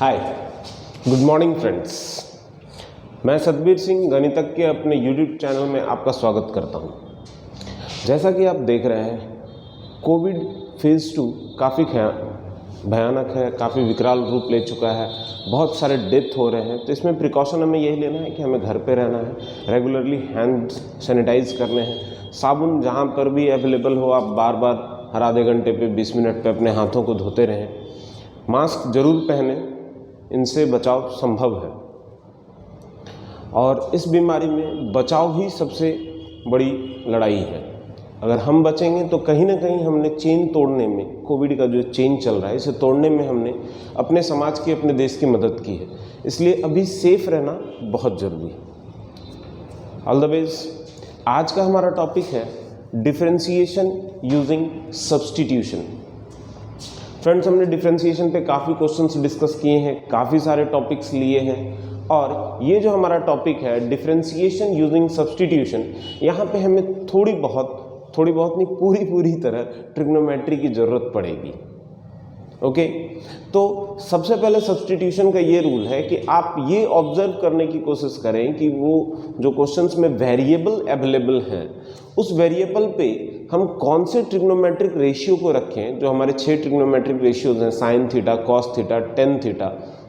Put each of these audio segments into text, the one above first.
हाय, good morning friends. मैं सतबीर सिंह गणितज्ञ के अपने यूट्यूब चैनल में आपका स्वागत करता हूं। जैसा कि आप देख रहे हैं, कोविड फेज़ 2 काफ़ी भयानक है, काफ़ी विकराल रूप ले चुका है, बहुत सारे डेथ हो रहे हैं। तो इसमें प्रिकॉशन हमें यही लेना है कि हमें घर पे रहना है, रेगुलरली हैंड सैनिटाइज करने हैं, साबुन जहाँ पर भी अवेलेबल हो आप बार बार हर आधे घंटे पे 20 मिनट पे अपने हाथों को धोते रहें, मास्क जरूर पहने, इनसे बचाव संभव है। और इस बीमारी में बचाव ही सबसे बड़ी लड़ाई है। अगर हम बचेंगे तो कहीं ना कहीं हमने चेन तोड़ने में, कोविड का जो चेन चल रहा है इसे तोड़ने में हमने अपने समाज की, अपने देश की मदद की है। इसलिए अभी सेफ रहना बहुत ज़रूरी है। All the best. आज का हमारा टॉपिक है डिफरेंशिएशन यूजिंग सब्स्टिट्यूशन। फ्रेंड्स, हमने डिफरेंशिएशन पे काफ़ी क्वेश्चंस डिस्कस किए हैं, काफ़ी सारे टॉपिक्स लिए हैं, और ये जो हमारा टॉपिक है डिफरेंशिएशन यूजिंग सब्स्टिट्यूशन, यहाँ पे हमें थोड़ी बहुत नहीं, पूरी तरह ट्रिग्नोमेट्री की ज़रूरत पड़ेगी। ओके, तो सबसे पहले सब्स्टिट्यूशन का ये रूल है कि आप ये ऑब्जर्व करने की कोशिश करें कि वो जो क्वेश्चंस में वेरिएबल अवेलेबल हैं, उस वेरिएबल पे हम कौन से ट्रिग्नोमेट्रिक रेशियो को रखें। जो हमारे 6 ट्रिग्नोमेट्रिक रेशियोज हैं, sine theta, cos theta, tan theta,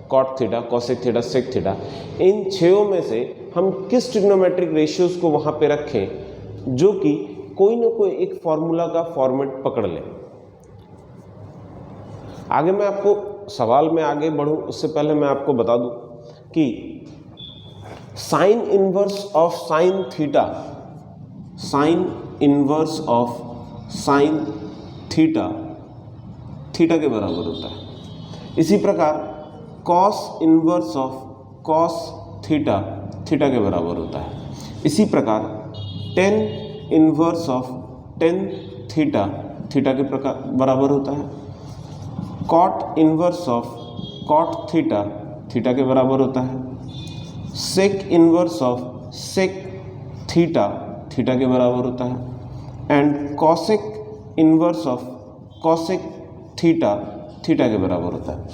cot theta, cosec theta, sec theta, इन 6 में से हम किस ट्रिग्नोमेट्रिक रेशियोज को वहाँ पे रखें जो कि कोई ना कोई एक फॉर्मूला का फॉर्मेट पकड़ ले। आगे मैं आपको सवाल में आगे बढ़ूं उससे पहले मैं आपको बता दूं कि sine inverse of sine theta, sine inverse of sine theta theta के बराबर होता है। इसी प्रकार cos inverse of cos theta theta के बराबर होता है। इसी प्रकार tan inverse of tan theta theta के बराबर होता है। Cot inverse of cot theta theta के बराबर होता है। Sec inverse of sec theta theta के बराबर होता है। And cosec inverse of cosec theta theta के बराबर होता है।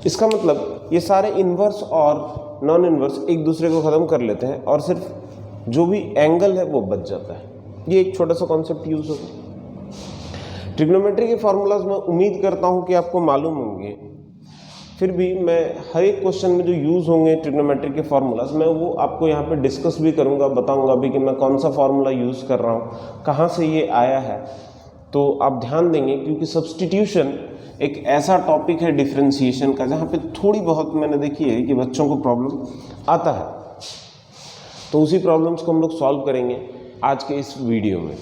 इसका मतलब ये सारे इनवर्स और नॉन इनवर्स एक दूसरे को ख़त्म कर लेते हैं और सिर्फ जो भी एंगल है वो बच जाता है। ये एक छोटा सा कॉन्सेप्ट यूज़ होगा। ट्रिग्नोमेट्री के फार्मूलाज में उम्मीद करता हूँ कि आपको मालूम होंगे, फिर भी मैं हर एक क्वेश्चन में जो यूज़ होंगे ट्रिग्नोमेट्री के फार्मूलाज, मैं वो आपको यहाँ पे डिस्कस भी करूँगा, बताऊँगा भी कि मैं कौन सा फार्मूला यूज़ कर रहा हूँ, कहाँ से ये आया है। तो आप ध्यान देंगे, क्योंकि सब्स्टिट्यूशन एक ऐसा टॉपिक है डिफरेंशिएशन का जहाँ पे थोड़ी बहुत मैंने देखी है कि बच्चों को प्रॉब्लम आता है। तो उसी प्रॉब्लम्स को हम लोग सॉल्व करेंगे आज के इस वीडियो में।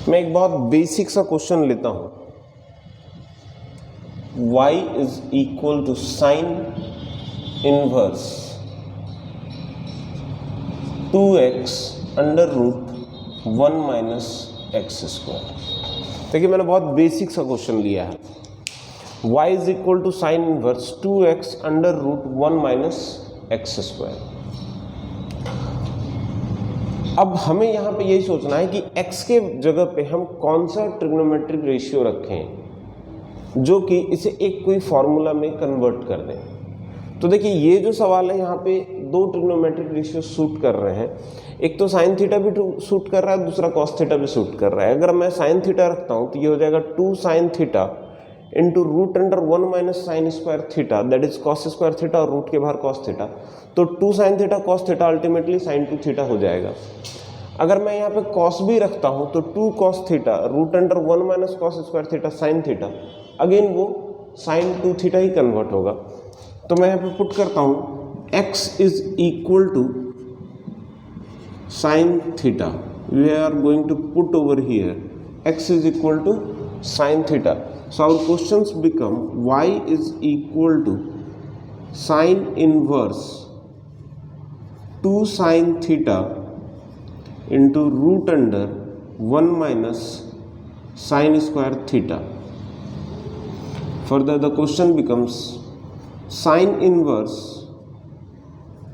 मैं एक बहुत बेसिक सा क्वेश्चन लेता हूँ। y is equal to sine inverse 2x under root 1 minus x square. देखिए, मैंने बहुत बेसिक सा क्वेश्चन लिया है। y is equal to sine inverse 2x under root 1 minus x square. अब हमें यहाँ पे यही सोचना है कि x के जगह पे हम कौन सा ट्रिग्नोमेट्रिक रेशियो रखें जो कि इसे एक कोई फॉर्मूला में कन्वर्ट कर दें। तो देखिए, ये जो सवाल है यहाँ पे 2 ट्रिग्नोमेट्रिक रेशियो सूट कर रहे हैं। एक तो साइन थीटा भी सूट कर रहा है, दूसरा कॉस थीटा भी सूट कर रहा है। अगर मैं साइन थीटा रखता हूँ तो ये हो जाएगा 2 sine theta into root under 1 minus sine square theta, that is cos square theta और रूट के बाहर कॉस थीटा। तो 2 sine theta cos theta ultimately sine 2 theta हो जाएगा। अगर मैं यहाँ पे कॉस भी रखता हूँ तो 2 cos theta root under 1 minus cos square theta sine theta, again वो साइन 2 थीटा ही कन्वर्ट होगा। तो मैं यहाँ पे पुट करता हूँ x is equal to sine theta. We are going to put over here x is equal to sine theta. So our questions become y is equal to sine inverse 2 sine theta into root under 1 minus sine square theta. Further the question becomes sine inverse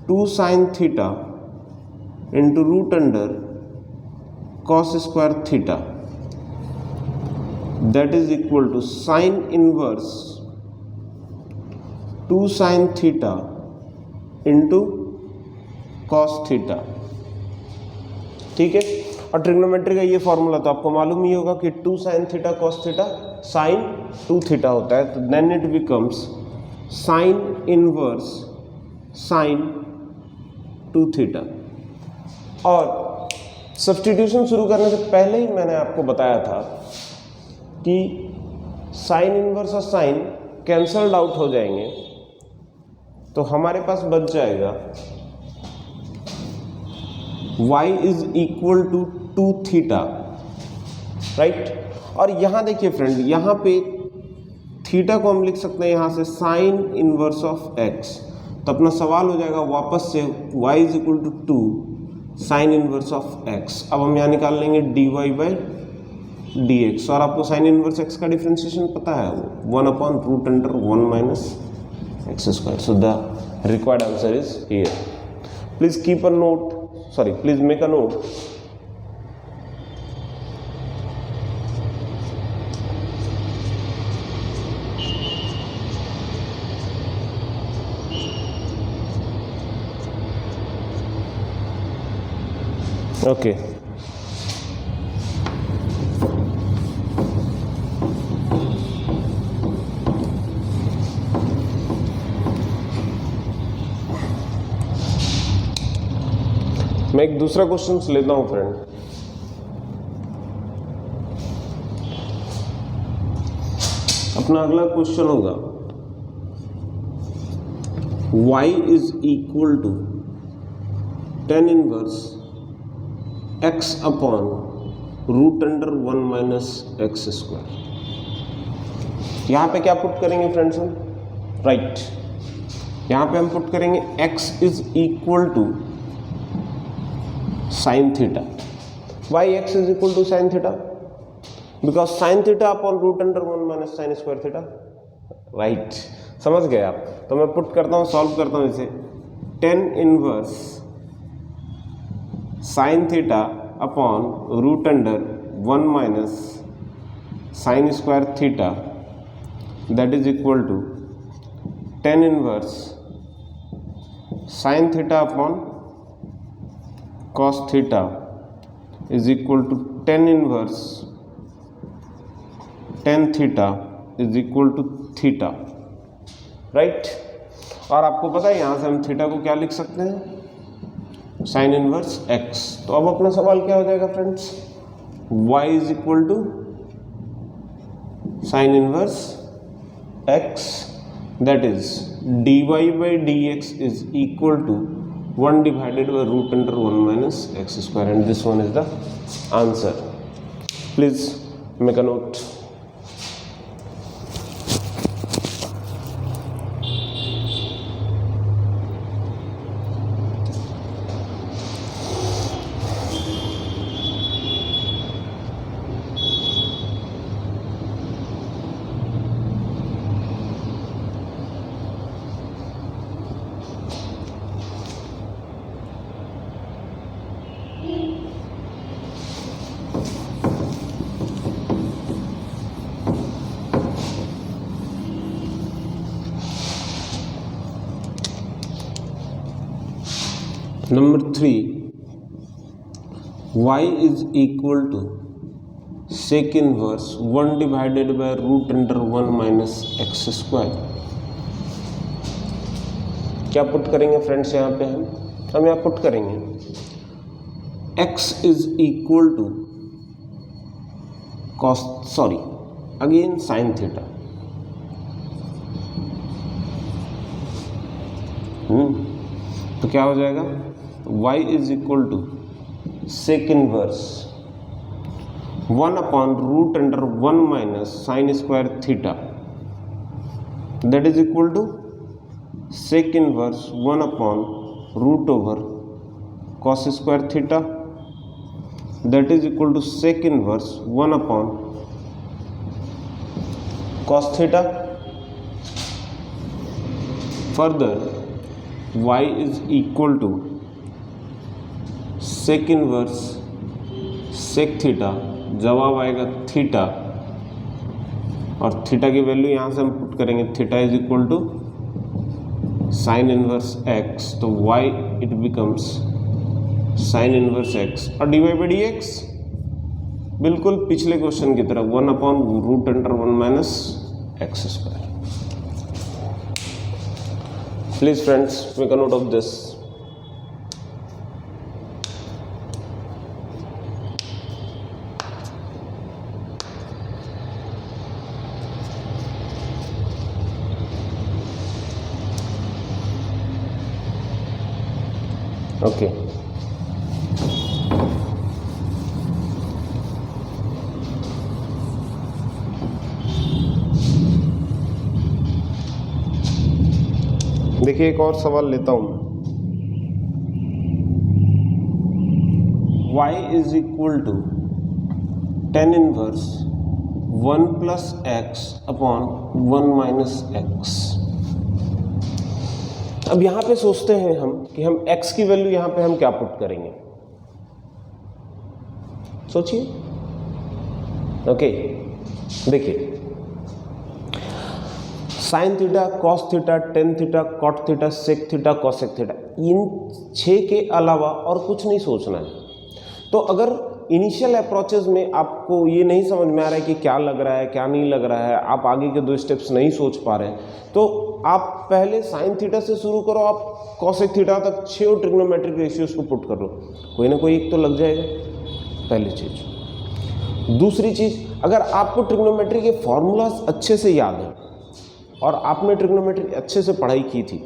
2 sine theta into root under cos square theta. That is equal to sine inverse 2 sine theta into cos theta. ठीक है, और trigonometry का ये formula तो आपको मालूम ही होगा कि 2 sine theta cos theta sine 2 theta होता है, तो then it becomes sine inverse sine 2 theta. और सब्स्टिट्यूशन शुरू करने से पहले ही मैंने आपको बताया था कि साइन इनवर्स और साइन कैंसल्ड आउट हो जाएंगे, तो हमारे पास बच जाएगा y is equal to 2 theta, right. और यहां देखिए फ्रेंड, यहां पे थीटा को हम लिख सकते हैं यहां से साइन इनवर्स ऑफ x, तो अपना सवाल हो जाएगा वापस से y is equal to 2 sine inverse of x। अब हम यहाँ निकाल लेंगे dy बाई dx, और आपको साइन इनवर्स x का डिफ्रेंशिएशन पता है, 1/√1 minus x square. So the required answer is here. Please keep a note, sorry, please make a note. Okay. मैं एक दूसरा क्वेश्चन लेता हूं फ्रेंड। अपना अगला क्वेश्चन होगा y is equal to tan inverse x upon √1 minus x square. यहां पे क्या पुट करेंगे फ्रेंड्स हम? राइट, यहां पे हम पुट करेंगे x is equal to sine theta. Y x is equal to sine theta, because sine theta upon √1 minus sine square theta, right. समझ गए आप? तो मैं पुट करता हूं, सॉल्व करता हूं इसे। tan inverse sine theta upon √1 minus sine square theta, that is equal to tan inverse sine theta upon cos theta is equal to tan inverse tan theta is equal to theta, right. और आपको पता है यहां से हम theta को क्या लिख सकते हैं? Sine inverse x। तो अब अपना सवाल क्या हो जाएगा friends? y is equal to sine inverse x, that is dy by dx is equal to 1 divided by √1 minus x square, and this one is the answer. Please make a note. Number 3, y is equal to sec inverse 1 divided by √1 minus x square। क्या put करेंगे friends? यहाँ पे हम यहाँ put करेंगे x is equal to cos, sorry, again sin theta. तो क्या हो जाएगा? y is equal to sec inverse 1/√1 minus sine square theta, that is equal to sec inverse 1/√ओवर cos square theta, that is equal to sec inverse 1/cos theta. Further y is equal to sec inverse sec theta, जवाब आएगा theta और theta की value यहाँ से हम put करेंगे, theta is equal to sine inverse x, तो y it becomes sine inverse x और d y by d x बिल्कुल पिछले क्वेश्चन की तरह 1/√(1 minus x square. Please friends make a note of this. Okay देखिए एक और सवाल लेता हूं मैं। y is equal to tan inverse 1 plus x upon 1 minus x. अब यहां पे सोचते हैं हम कि हम x की वैल्यू यहां पे हम क्या पुट करेंगे, सोचिए। ओके देखिए, sine theta, cos theta, tan theta, cot theta, sec theta, cosec theta, इन 6 के अलावा और कुछ नहीं सोचना है। तो अगर इनिशियल अप्रोचेज में आपको ये नहीं समझ में आ रहा है कि क्या लग रहा है क्या नहीं लग रहा है, आप आगे के 2 स्टेप्स नहीं सोच पा रहे हैं, तो आप पहले साइन थीटा से शुरू करो, आप कॉसेक थीटा तक 6 ट्रिग्नोमेट्रिक रेशियोज को पुट कर लो, कोई ना कोई एक तो लग जाएगा, पहली चीज। दूसरी चीज, अगर आपको ट्रिग्नोमेट्री के फॉर्मूलाज अच्छे से याद है और आपने ट्रिग्नोमेट्री अच्छे से पढ़ाई की थी,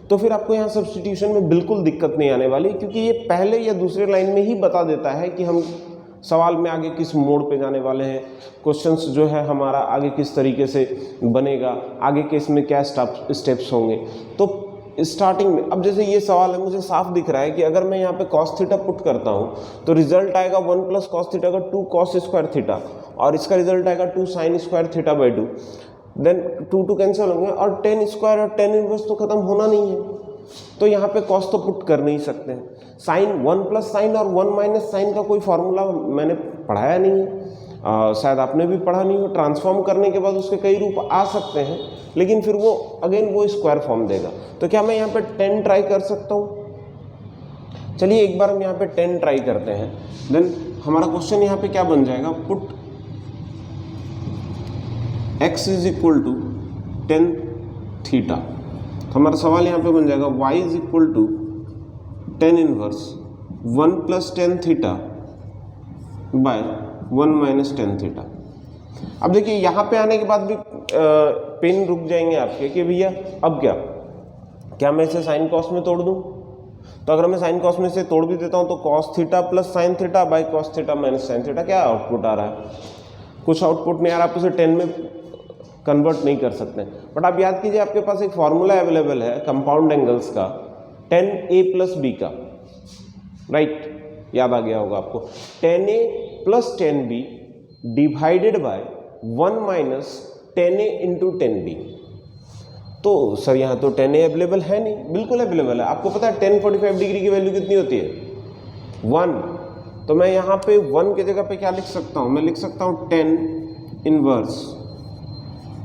तो फिर आपको यहाँ सब्स्टिट्यूशन में बिल्कुल दिक्कत नहीं आने वाली, क्योंकि ये पहले या दूसरे लाइन में ही बता देता है कि हम सवाल में आगे किस मोड़ पे जाने वाले हैं, क्वेश्चंस जो है हमारा आगे किस तरीके से बनेगा, आगे के इसमें क्या स्टेप्स होंगे। तो स्टार्टिंग में अब जैसे ये सवाल है, मुझे साफ दिख रहा है कि अगर मैं यहाँ पे कॉस थीटा पुट करता हूँ तो रिजल्ट आएगा 1 प्लस कॉस थीटा का 2 कॉस स्क्वायर थीटा, और इसका रिजल्ट आएगा 2 sine square theta by 2, then 2 cancel होंगे और टेन स्क्वायर और टेन इनवर्स तो खत्म होना नहीं है, तो यहाँ पे कॉस तो पुट कर नहीं सकते हैं। साइन 1 प्लस साइन और 1 माइनस साइन का कोई फॉर्मूला मैंने पढ़ाया नहीं है, शायद आपने भी पढ़ा नहीं हो। ट्रांसफॉर्म करने के बाद उसके कई रूप आ सकते हैं, लेकिन फिर वो अगेन वो स्क्वायर फॉर्म देगा। तो क्या मैं यहाँ पे 10 ट्राई कर सकता हूँ? चलिए एक बार हम यहाँ पे 10 ट्राई करते हैं, देन हमारा क्वेश्चन यहाँ पे क्या बन जाएगा, put x is equal to tan theta. तो हमारा सवाल यहाँ पे बन जाएगा y is equal to tan inverse 1 plus tan theta by 1 minus tan theta. अब देखिए यहाँ पे आने के बाद भी पेन रुक जाएंगे आपके कि भैया अब क्या मैं इसे साइन कॉस में तोड़ दूँ? तो अगर मैं साइन कॉस में से तोड़ भी देता हूँ तो cos theta plus sine theta by cos theta minus sine theta, क्या आउटपुट आ रहा है? कुछ आउटपुट नहीं आ रहा, आप उसे 10 में कन्वर्ट नहीं कर सकते। बट आप याद कीजिए, आपके पास एक फॉर्मूला अवेलेबल है कंपाउंड एंगल्स का, 10a प्लस b का, राइट, याद आ गया होगा आपको। 10a plus 10b divided by 1 minus 10a into 10b। तो सर यहाँ तो 10a अवेलेबल है नहीं, बिल्कुल अवेलेबल है। आपको पता है 1045 डिग्री की वैल्यू कितनी होती है? 1। तो मैं यहाँ पे 1 की जगह पे क्या लिख सकता हूँ? मैं लिख सकता हूँ 10 inverse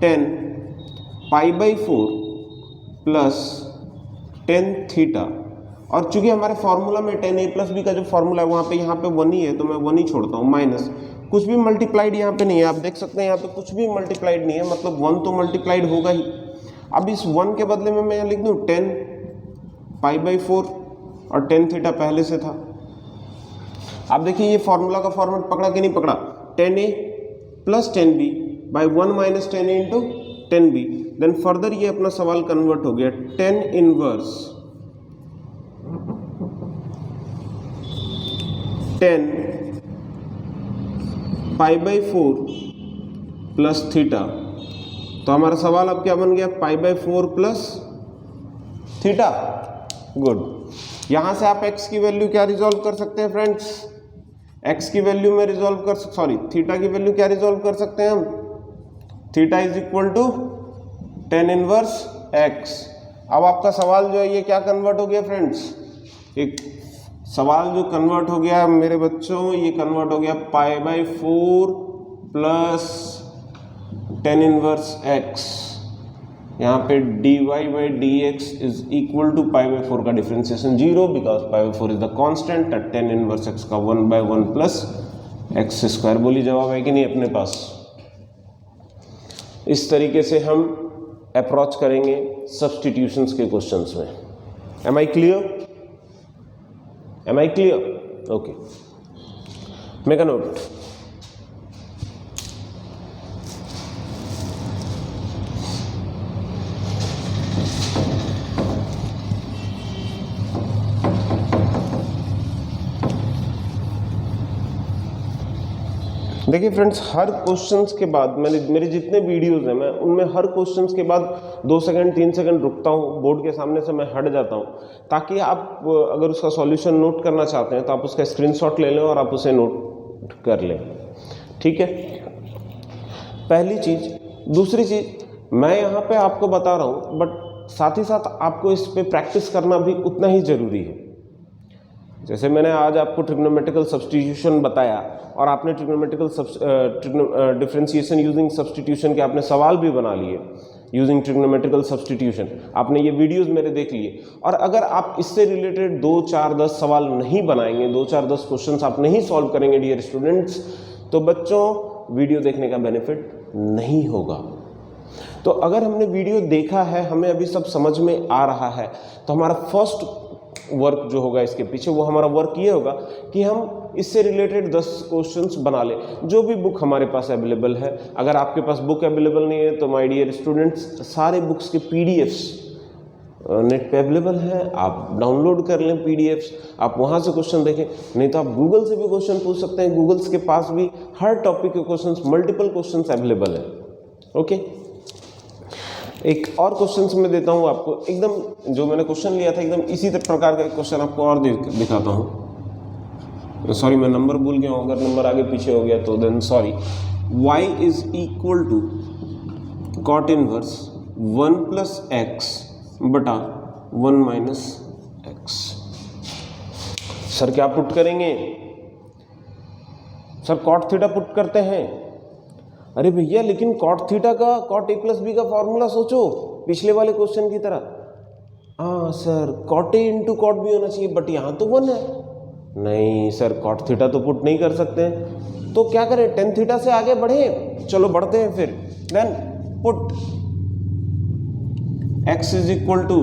10 pi by 4 plus 10 theta, और चूंकि हमारे फॉर्मूला में 10a प्लस b का जो फॉर्मूला है वहाँ पे यहाँ पे 1 ही है, तो मैं 1 ही छोड़ता हूँ, माइनस कुछ भी मल्टीप्लाइड यहाँ पे नहीं है। आप देख सकते हैं यहाँ पे कुछ भी मल्टीप्लाइड नहीं है, मतलब 1 तो मल्टीप्लाइड होगा ही। अब इस 1 के बदले में मैं यहाँ लिख दूँ 10 पाई बाई 4 और 10 थीटा पहले से था। आप देखिए ये फॉर्मूला का फॉर्मेट पकड़ा कि नहीं पकड़ा? 10a plus 10b by 1 minus 10a into 10b। Then further ये अपना सवाल कन्वर्ट हो गया 10 inverse 10 pi by 4 plus theta. तो हमारा सवाल अब क्या बन गया? Pi by 4 plus theta. Good. यहां से आप x की वैल्यू क्या रिजॉल्व कर सकते हैं फ्रेंड्स? x की वैल्यू में रिजॉल्व कर, सॉरी थीटा की वैल्यू क्या रिजॉल्व कर सकते हैं हम? Theta is equal to 10 inverse x। अब आपका सवाल जो है ये क्या कन्वर्ट हो गया फ्रेंड्स? एक सवाल जो कन्वर्ट हो गया मेरे बच्चों, ये कन्वर्ट हो गया pi by 4 plus tan inverse x, यहाँ पे dy by d x is equal to pi by 4 का differentiation 0 because pi by 4 is the constant, tan inverse x का 1/1 प्लस एक्स स्क्वायर। बोली जवाब है कि नहीं अपने पास? इस तरीके से हम अप्रोच करेंगे सब्स्टिट्यूशंस के क्वेश्चंस में। Am I clear? Am I clear? Okay, make a note. देखिए फ्रेंड्स, हर क्वेश्चंस के बाद मेरे जितने वीडियोस हैं, मैं उनमें हर क्वेश्चंस के बाद 2 सेकंड 3 सेकंड रुकता हूँ, बोर्ड के सामने से मैं हट जाता हूँ, ताकि आप अगर उसका सॉल्यूशन नोट करना चाहते हैं तो आप उसका स्क्रीनशॉट ले लें और आप उसे नोट कर लें। ठीक है, पहली चीज़। दूसरी चीज़, मैं यहाँ पे आपको बता रहा हूँ, बट साथ ही साथ आपको इस पर प्रैक्टिस करना भी उतना ही ज़रूरी है। जैसे मैंने आज आपको ट्रिग्नोमेट्रिकल सब्स्टिट्यूशन बताया और आपने ट्रिग्नोमेट्रिकल डिफरेंशिएशन यूजिंग सब्स्टिट्यूशन के आपने सवाल भी बना लिए यूजिंग ट्रिग्नोमेट्रिकल सब्स्टिट्यूशन, आपने ये वीडियोस मेरे देख लिए। और अगर आप इससे रिलेटेड 2, 4, 10 सवाल नहीं बनाएंगे, 2, 4, 10 क्वेश्चंस आप नहीं सॉल्व करेंगे डियर स्टूडेंट्स, तो बच्चों वीडियो देखने का बेनिफिट नहीं होगा। तो अगर हमने वीडियो देखा है, हमें अभी सब समझ में आ रहा है, तो हमारा फर्स्ट वर्क जो होगा इसके पीछे, वो हमारा वर्क ये होगा कि हम इससे रिलेटेड 10 क्वेश्चंस बना लें, जो भी बुक हमारे पास अवेलेबल है। अगर आपके पास बुक अवेलेबल नहीं है तो माय डियर स्टूडेंट्स, सारे बुक्स के पीडीएफ्स नेट पे अवेलेबल है, आप डाउनलोड कर लें पीडीएफ्स, आप वहाँ से क्वेश्चन देखें। नहीं तो आप गूगल से भी क्वेश्चन पूछ सकते हैं, गूगल्स के पास भी हर टॉपिक के क्वेश्चंस, मल्टीपल क्वेश्चंस अवेलेबल है। ओके, एक और क्वेश्चन मैं देता हूँ आपको, एकदम जो मैंने क्वेश्चन लिया था एकदम इसी प्रकार का एक क्वेश्चन आपको और दिखाता हूँ। सॉरी, मैं नंबर भूल गया हूँ, अगर नंबर आगे पीछे हो गया तो then sorry. y is equal to cot inverse 1 plus x बटा 1 माइनस एक्स। सर क्या पुट करेंगे? सर कॉट थीटा पुट करते हैं। अरे भैया, लेकिन कॉट थीटा का, कॉट ए प्लस बी का फॉर्मूला सोचो, पिछले वाले क्वेश्चन की तरह। हाँ sir, cot A into cot B होना चाहिए, बट यहाँ तो 1 है। नहीं सर, कॉट थीटा तो पुट नहीं कर सकते हैं, तो क्या करें? टेन थीटा से आगे बढ़े? चलो बढ़ते हैं फिर। Then put x is equal to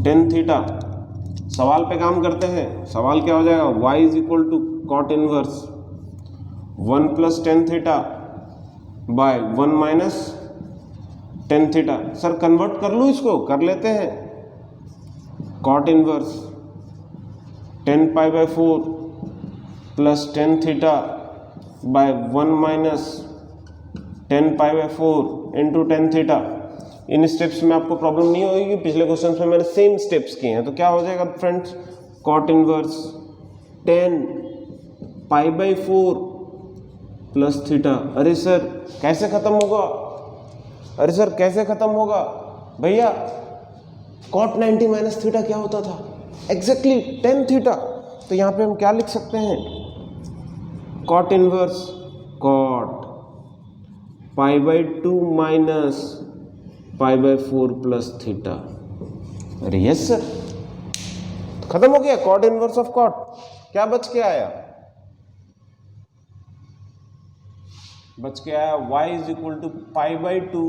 tan theta. सवाल पे काम करते हैं। सवाल क्या हो जाएगा? y is equal to cot inverse 1 plus tan theta by 1 minus tan theta. Sir convert कर लूँ इसको? कर लेते हैं। Cot inverse 10 pi by 4 plus tan theta by 1 minus 10 pi by 4 into tan theta. इन स्टेप्स में आपको प्रॉब्लम नहीं होगी, पिछले क्वेश्चन में मैंने सेम स्टेप्स किए हैं। तो क्या हो जाएगा friends? Cot inverse 10 pi by 4 plus theta. अरे सर कैसे खत्म होगा? अरे सर कैसे खत्म होगा भैया? कॉट 90 माइनस थीटा क्या होता था? Exactly 10 theta. तो यहाँ पे हम क्या लिख सकते हैं? Cot inverse cot pi by 2 minus pi by 4 plus theta. अरे यस सर, खत्म हो गया। कॉट इनवर्स ऑफ कॉट क्या बच के आया? बच के आया y is equal to pi by 2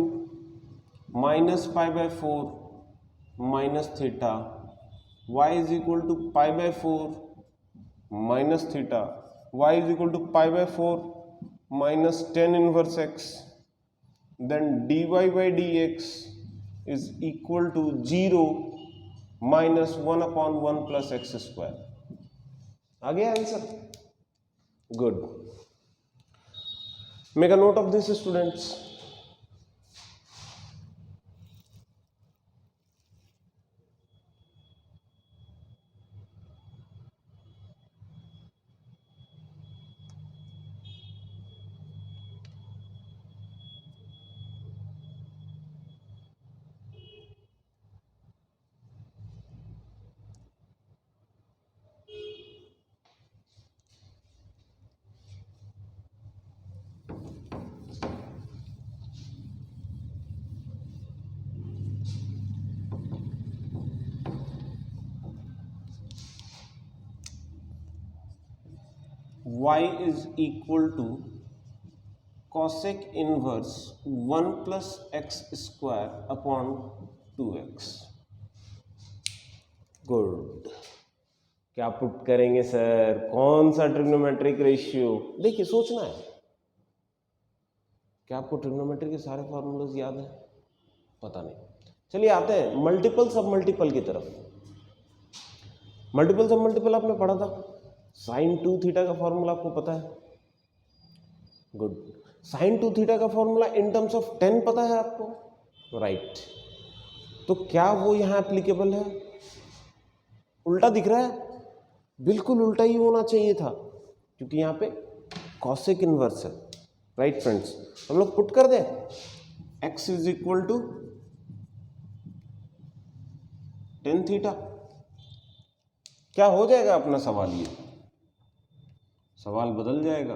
minus pi by 4 minus theta. y is equal to pi by 4 minus theta. y is equal to pi by 4 minus tan inverse x। Then dy by d x is equal to 0 minus 1 upon 1 plus x square. आ गया answer? Good. Make a note of this, students. y is equal to cosec inverse 1 plus x square upon 2x। Good. क्या put करेंगे sir? कौन सा trigonometric ratio? देखिए सोचना है। क्या आपको ट्रिग्नोमेट्री के सारे फॉर्मूलाज याद हैं? पता नहीं। चलिए आते हैं मल्टीपल सब मल्टीपल की तरफ। मल्टीपल सब मल्टीपल आपने पढ़ा था। साइन 2 थीटा का फॉर्मूला आपको पता है? गुड। साइन 2 थीटा का फॉर्मूला इन टर्म्स ऑफ 10 पता है आपको? राइट। तो क्या वो यहां एप्लीकेबल है? उल्टा दिख रहा है? बिल्कुल उल्टा ही होना चाहिए था, क्योंकि यहां पे कॉसेक इनवर्स है। राइट फ्रेंड्स, हम लोग पुट कर दें x is equal to tan theta. क्या हो जाएगा अपना सवाल? ये सवाल बदल जाएगा।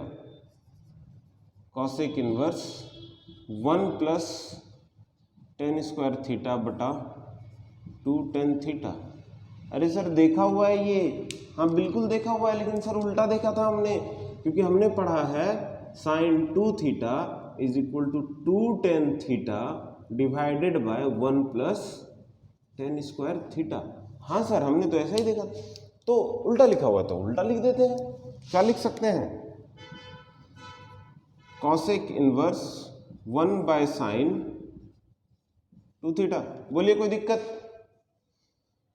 Cosec inverse 1 plus tan square theta बटा 2 टेन थीटा। अरे सर देखा हुआ है ये। हाँ बिल्कुल देखा हुआ है, लेकिन सर उल्टा देखा था हमने, क्योंकि हमने पढ़ा है sine 2 theta is equal to 2 tan theta divided by 1 plus tan square theta. हाँ सर हमने तो ऐसा ही देखा, तो उल्टा लिखा हुआ है तो उल्टा लिख देते हैं। क्या लिख सकते हैं? Cosec inverse 1 by sine 2 theta. बोलिए कोई दिक्कत?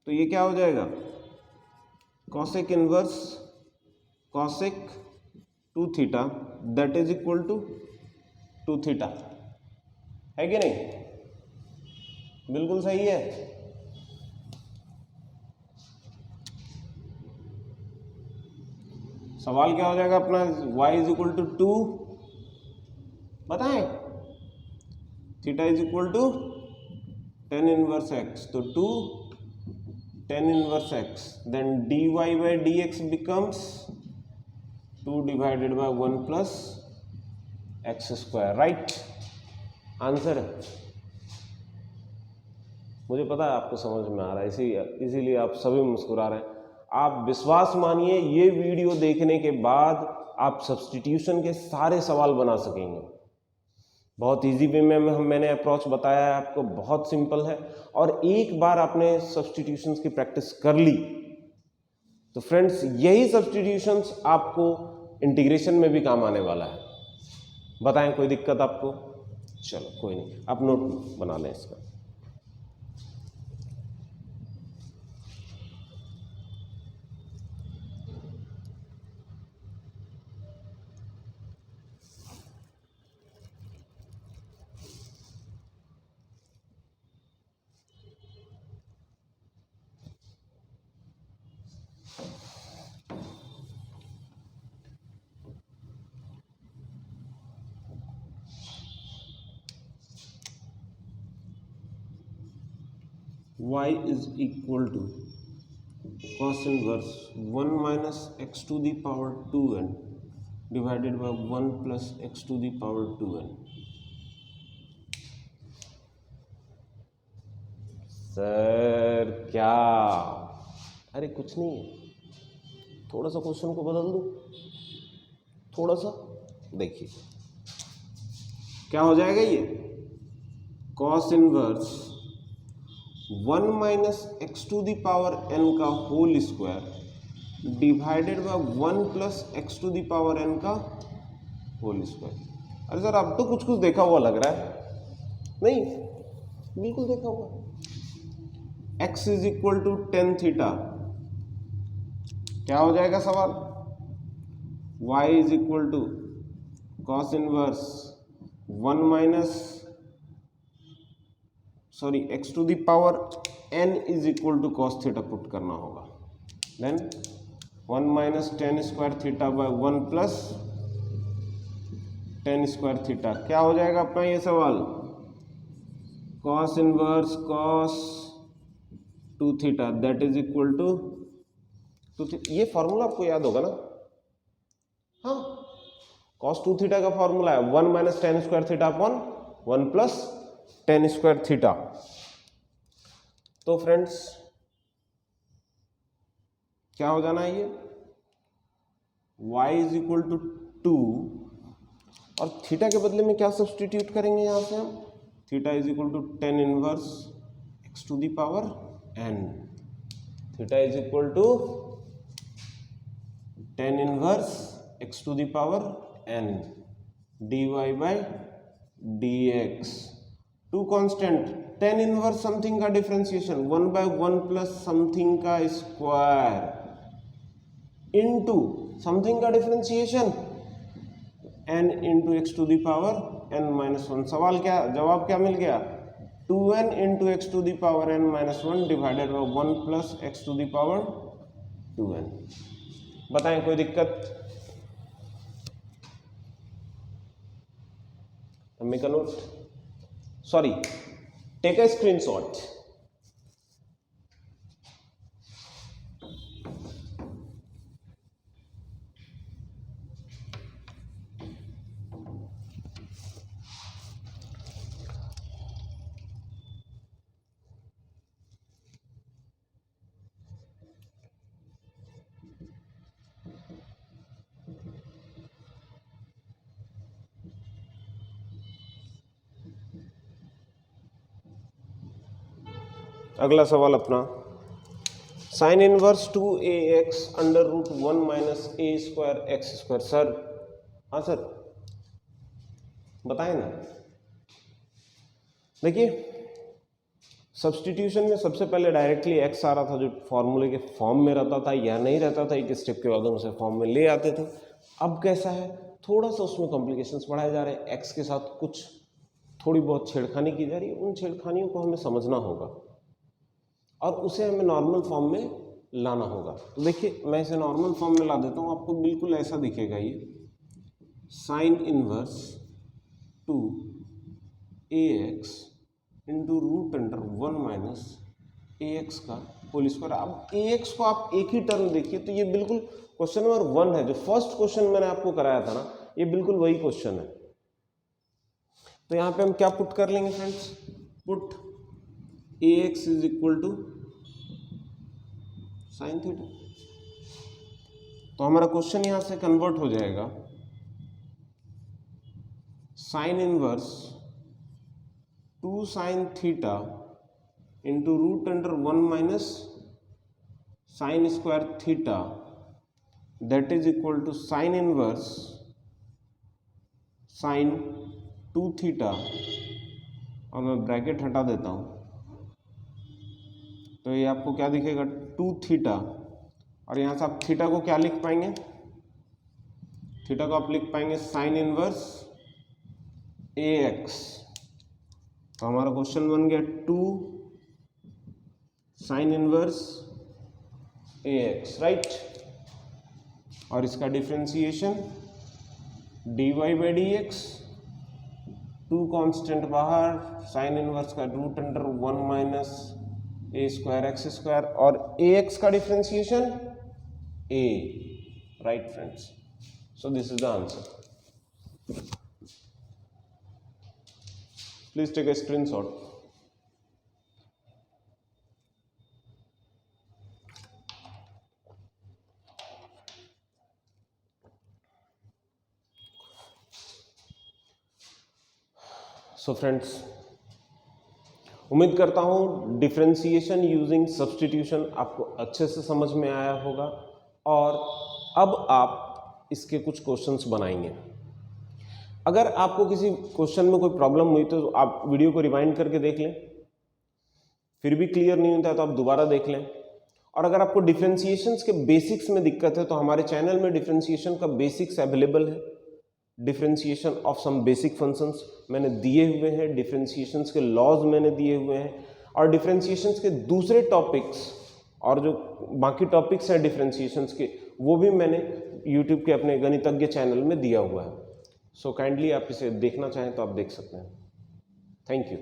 तो ये क्या हो जाएगा? Cosec inverse cosec 2 theta that is equal to 2 theta. है कि नहीं? बिल्कुल सही है। सवाल क्या हो जाएगा अपना? y इज इक्वल टू 2 बताएं, theta is equal to tan inverse x, तो 2 tan inverse x, then dy by dx becomes 2 divided by 1 plus x square. Right answer है। मुझे पता है आपको समझ में आ रहा है, इसीलिए आप सभी मुस्कुरा रहे हैं। आप विश्वास मानिए, ये वीडियो देखने के बाद आप सब्स्टिट्यूशन के सारे सवाल बना सकेंगे। बहुत इजी वे में मैंने अप्रोच बताया है आपको, बहुत सिंपल है। और एक बार आपने सब्स्टिट्यूशंस की प्रैक्टिस कर ली तो फ्रेंड्स यही सब्स्टिट्यूशंस आपको इंटीग्रेशन में भी काम आने वाला है। बताएं कोई दिक्कत आपको? चलो कोई नहीं, आप नोट बना लें इसका। y is equal to cos inverse 1 minus x to the power 2n divided by 1 plus x to the power 2n। Sir क्या? अरे कुछ नहीं है, थोड़ा सा क्वेश्चन को बदल दूं, थोड़ा सा। देखिए क्या हो जाएगा ये? cos inverse 1 minus x to the power n का whole square divided by 1 plus x to the power n का होल स्क्वायर। अरे सर अब तो कुछ कुछ देखा हुआ लग रहा है। नहीं बिल्कुल देखा हुआ। x is equal to tan theta, क्या हो जाएगा सवाल? y is equal to cos inverse 1 minus x to the power n is equal to cos theta put करना होगा। Then 1 minus tan square theta by 1 plus tan square theta. क्या हो जाएगा अपना ये सवाल? Cos inverse cos 2 theta that is equal to 2 theta. ये formula आपको याद होगा ना? हाँ, कॉस 2 थीटा का फॉर्मूला है 1 minus tan square theta upon 1 plus tan square theta. तो फ्रेंड्स क्या हो जाना है ये? y इज इक्वल टू 2 और थीटा के बदले में क्या सब्सटीट्यूट करेंगे यहाँ से हम, theta is equal to tan inverse x to the power n, theta is equal to tan inverse x to the power n dy by dx, two constant, tan inverse something का differentiation 1/1 plus something का square into something का differentiation n into x to the power n minus 1। सवाल क्या, जवाब क्या मिल गया, 2n into x to the power n minus 1 divided by 1 plus x to the power 2n। बताएं कोई दिक्कत? Make a note, sorry take a screenshot. अगला सवाल अपना, sine inverse 2ax under root 1 minus ए स्क्वायर एक्स स्क्वायर। सर, हाँ sir बताएं ना। देखिए सब्सटीट्यूशन में सबसे पहले डायरेक्टली x आ रहा था जो फॉर्मूले के फॉर्म में रहता था, या नहीं रहता था, एक स्टेप के बाद हम उसे फॉर्म में ले आते थे। अब कैसा है, थोड़ा सा उसमें कॉम्प्लिकेशंस बढ़ाए जा रहे हैं, x के साथ कुछ थोड़ी बहुत छेड़खानी की जा रही है, उन छेड़खानियों को हमें समझना होगा और उसे हमें नॉर्मल फॉर्म में लाना होगा। तो देखिए मैं इसे नॉर्मल फॉर्म में ला देता हूँ, आपको बिल्कुल ऐसा दिखेगा ये, sine inverse 2ax into root under 1 minus ax का होल स्क्वायर। अब ax को आप एक ही टर्म देखिए तो ये बिल्कुल क्वेश्चन नंबर 1 है, जो फर्स्ट क्वेश्चन मैंने आपको कराया था ना, ये बिल्कुल वही क्वेश्चन है। तो यहाँ पे हम क्या पुट कर लेंगे friends, put ax is equal to sine theta. तो हमारा क्वेश्चन यहां से कन्वर्ट हो जाएगा, sine inverse 2 sine theta into root under 1 minus sine square theta that is equal to sine inverse sine 2 theta, और मैं ब्रैकेट हटा देता हूं तो ये आपको क्या दिखेगा, 2 थीटा, और यहाँ से आप थीटा को क्या लिख पाएंगे, थीटा को आप लिख पाएंगे साइन इनवर्स ax। तो हमारा क्वेश्चन बन गया 2 साइन इनवर्स ax, राइट। और इसका differentiation dy by dx, 2 constant बाहर, साइन इनवर्स का रूट अंडर 1 माइनस ए स्क्वायर एक्स स्क्वायर, और ax का differentiation a, right friends. So this is the answer. Please take a screenshot. So friends, उम्मीद करता हूँ differentiation using substitution आपको अच्छे से समझ में आया होगा, और अब आप इसके कुछ क्वेश्चंस बनाएंगे। अगर आपको किसी क्वेश्चन में कोई प्रॉब्लम हुई तो आप वीडियो को रिवाइंड करके देख लें, फिर भी क्लियर नहीं होता है तो आप दोबारा देख लें। और अगर आपको डिफरेंशिएशंस के बेसिक्स में दिक्कत है तो हमारे चैनल में डिफरेंशिएशन का बेसिक्स अवेलेबल है, differentiation of some basic functions मैंने दिए हुए हैं, डिफरेंशिएशंस के लॉज मैंने दिए हुए हैं, और डिफरेंशिएशंस के दूसरे टॉपिक्स और जो बाकी टॉपिक्स हैं डिफरेंशिएशंस के, वो भी मैंने यूट्यूब के अपने गणितज्ञ चैनल में दिया हुआ है। सो काइंडली आप इसे देखना चाहें तो आप देख सकते हैं। Thank you.